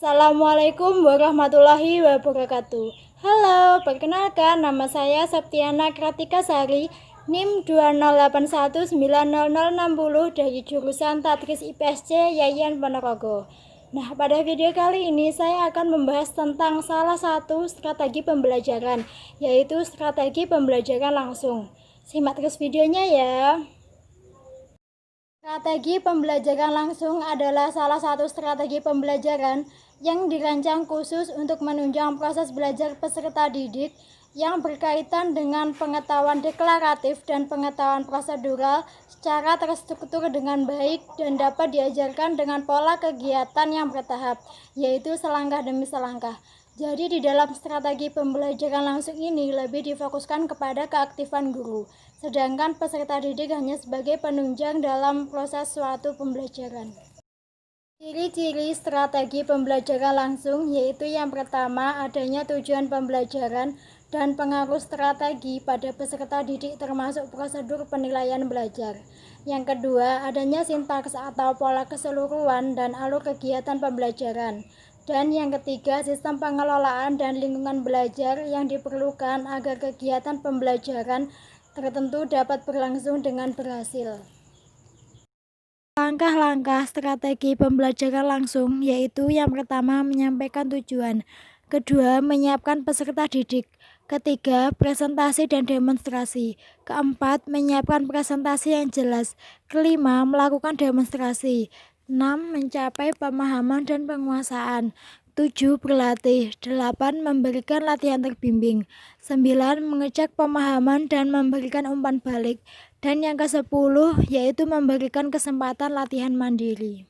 Assalamualaikum warahmatullahi wabarakatuh. Halo, perkenalkan nama saya Septiana Kratika Sari, NIM 208190060 dari jurusan Tadris IPSC Yayan Ponorogo. Nah, pada video kali ini saya akan membahas tentang salah satu strategi pembelajaran, yaitu strategi pembelajaran langsung. Simak terus videonya ya. Strategi pembelajaran langsung adalah salah satu strategi pembelajaran yang dirancang khusus untuk menunjang proses belajar peserta didik yang berkaitan dengan pengetahuan deklaratif dan pengetahuan prosedural secara terstruktur dengan baik dan dapat diajarkan dengan pola kegiatan yang bertahap, yaitu selangkah demi selangkah. Jadi di dalam strategi pembelajaran langsung ini lebih difokuskan kepada keaktifan guru, sedangkan peserta didik hanya sebagai penunjang dalam proses suatu pembelajaran. Ciri-ciri strategi pembelajaran langsung yaitu yang pertama, adanya tujuan pembelajaran dan pengaruh strategi pada peserta didik termasuk prosedur penilaian belajar. Yang kedua, adanya sintaks atau pola keseluruhan dan alur kegiatan pembelajaran. Dan yang ketiga, sistem pengelolaan dan lingkungan belajar yang diperlukan agar kegiatan pembelajaran tertentu dapat berlangsung dengan berhasil. Langkah-langkah strategi pembelajaran langsung yaitu yang pertama, menyampaikan tujuan. Kedua, menyiapkan peserta didik. Ketiga, presentasi dan demonstrasi. Keempat, menyiapkan presentasi yang jelas. Kelima, melakukan demonstrasi. 6. Mencapai pemahaman dan penguasaan. 7. Berlatih. 8. Memberikan latihan terbimbing. 9. Mengecek pemahaman dan memberikan umpan balik. Dan yang ke-10 yaitu memberikan kesempatan latihan mandiri.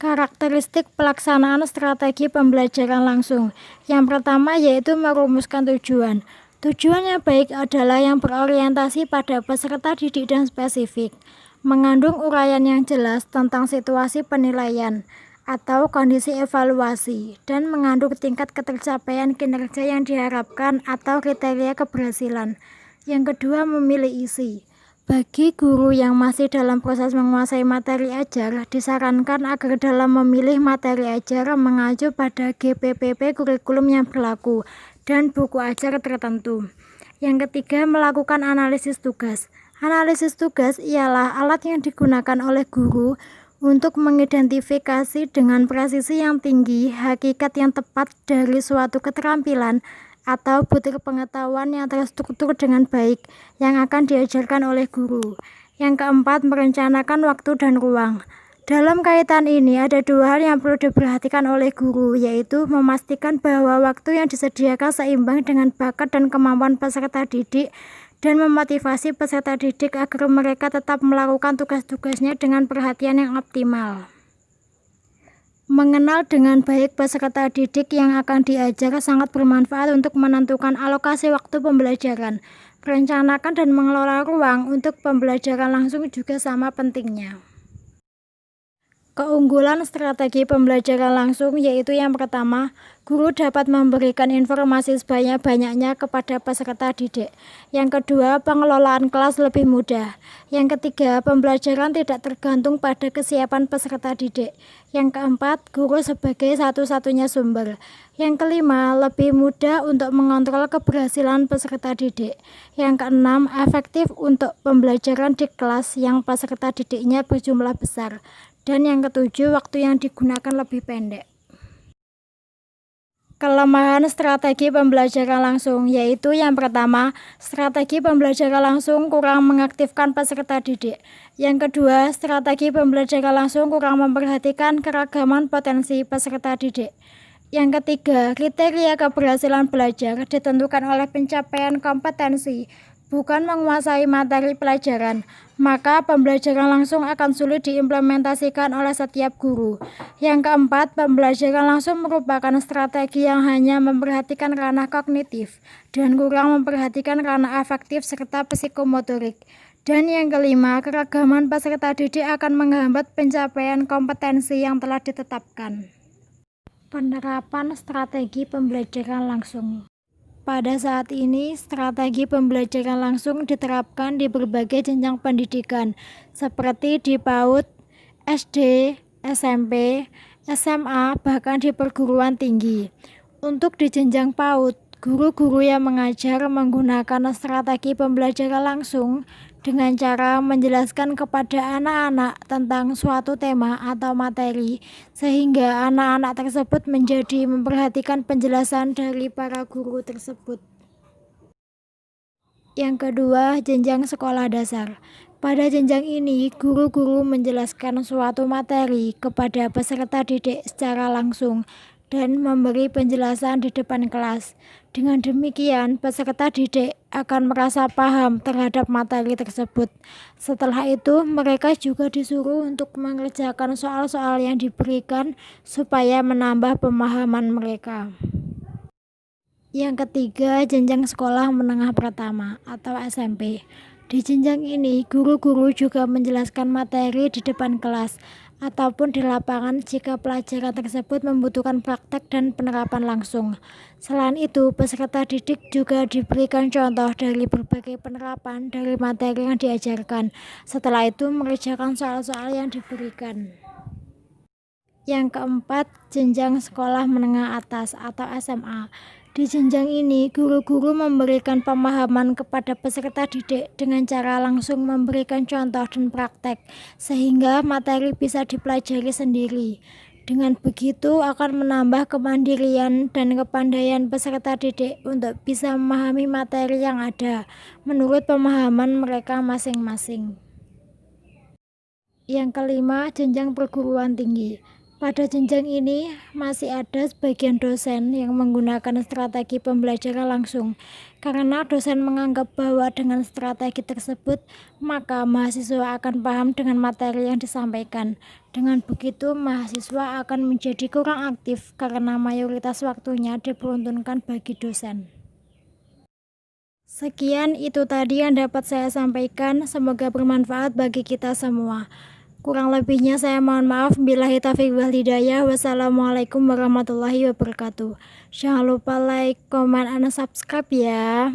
Karakteristik pelaksanaan strategi pembelajaran langsung. Yang pertama yaitu merumuskan tujuan. Tujuan yang baik adalah yang berorientasi pada peserta didik dan spesifik, mengandung uraian yang jelas tentang situasi penilaian atau kondisi evaluasi, dan mengandung tingkat ketercapaian kinerja yang diharapkan atau kriteria keberhasilan. Yang kedua, memilih isi. Bagi guru yang masih dalam proses menguasai materi ajar, disarankan agar dalam memilih materi ajar mengacu pada GPPP kurikulum yang berlaku dan buku ajar tertentu. Yang ketiga, melakukan analisis tugas. Analisis tugas ialah alat yang digunakan oleh guru untuk mengidentifikasi dengan presisi yang tinggi hakikat yang tepat dari suatu keterampilan atau butir pengetahuan yang terstruktur dengan baik yang akan diajarkan oleh guru. Yang keempat, merencanakan waktu dan ruang. Dalam kaitan ini ada dua hal yang perlu diperhatikan oleh guru, yaitu memastikan bahwa waktu yang disediakan seimbang dengan bakat dan kemampuan peserta didik dan memotivasi peserta didik agar mereka tetap melakukan tugas-tugasnya dengan perhatian yang optimal. Mengenal dengan baik peserta didik yang akan diajar sangat bermanfaat untuk menentukan alokasi waktu pembelajaran. Merencanakan dan mengelola ruang untuk pembelajaran langsung juga sama pentingnya. Keunggulan strategi pembelajaran langsung yaitu yang pertama, guru dapat memberikan informasi sebanyak-banyaknya kepada peserta didik. Yang kedua, pengelolaan kelas lebih mudah. Yang ketiga, pembelajaran tidak tergantung pada kesiapan peserta didik. Yang keempat, guru sebagai satu-satunya sumber. Yang kelima, lebih mudah untuk mengontrol keberhasilan peserta didik. Yang keenam, efektif untuk pembelajaran di kelas yang peserta didiknya berjumlah besar. Dan yang ketujuh, waktu yang digunakan lebih pendek. Kelemahan strategi pembelajaran langsung yaitu yang pertama, strategi pembelajaran langsung kurang mengaktifkan peserta didik. Yang kedua, strategi pembelajaran langsung kurang memperhatikan keragaman potensi peserta didik. Yang ketiga, kriteria keberhasilan belajar ditentukan oleh pencapaian kompetensi, bukan menguasai materi pelajaran, maka pembelajaran langsung akan sulit diimplementasikan oleh setiap guru. Yang keempat, pembelajaran langsung merupakan strategi yang hanya memperhatikan ranah kognitif dan kurang memperhatikan ranah afektif serta psikomotorik. Dan yang kelima, keragaman peserta didik akan menghambat pencapaian kompetensi yang telah ditetapkan. Penerapan strategi pembelajaran langsung. Pada saat ini, strategi pembelajaran langsung diterapkan di berbagai jenjang pendidikan, seperti di PAUD, SD, SMP, SMA, bahkan di perguruan tinggi. Untuk di jenjang PAUD, guru-guru yang mengajar menggunakan strategi pembelajaran langsung dengan cara menjelaskan kepada anak-anak tentang suatu tema atau materi, sehingga anak-anak tersebut menjadi memperhatikan penjelasan dari para guru tersebut. Yang kedua, jenjang sekolah dasar. Pada jenjang ini, guru-guru menjelaskan suatu materi kepada peserta didik secara langsung dan memberi penjelasan di depan kelas. Dengan demikian, peserta didik akan merasa paham terhadap materi tersebut. Setelah itu, mereka juga disuruh untuk mengerjakan soal-soal yang diberikan supaya menambah pemahaman mereka. Yang ketiga, jenjang sekolah menengah pertama atau SMP. Di jenjang ini, guru-guru juga menjelaskan materi di depan kelas ataupun di lapangan jika pelajaran tersebut membutuhkan praktek dan penerapan langsung. Selain itu, peserta didik juga diberikan contoh dari berbagai penerapan dari materi yang diajarkan. Setelah itu, mengerjakan soal-soal yang diberikan. Yang keempat, jenjang sekolah menengah atas atau SMA. Di jenjang ini, guru-guru memberikan pemahaman kepada peserta didik dengan cara langsung memberikan contoh dan praktek, sehingga materi bisa dipelajari sendiri. Dengan begitu akan menambah kemandirian dan kepandaian peserta didik untuk bisa memahami materi yang ada menurut pemahaman mereka masing-masing. Yang kelima, jenjang perguruan tinggi. Pada jenjang ini masih ada sebagian dosen yang menggunakan strategi pembelajaran langsung karena dosen menganggap bahwa dengan strategi tersebut maka mahasiswa akan paham dengan materi yang disampaikan. Dengan begitu mahasiswa akan menjadi kurang aktif karena mayoritas waktunya diperuntukkan bagi dosen. Sekian itu tadi yang dapat saya sampaikan, semoga bermanfaat bagi kita semua. Kurang lebihnya saya mohon maaf. Billahi taufiq wal hidayah. Wassalamualaikum warahmatullahi wabarakatuh. Jangan lupa like, comment, and subscribe ya.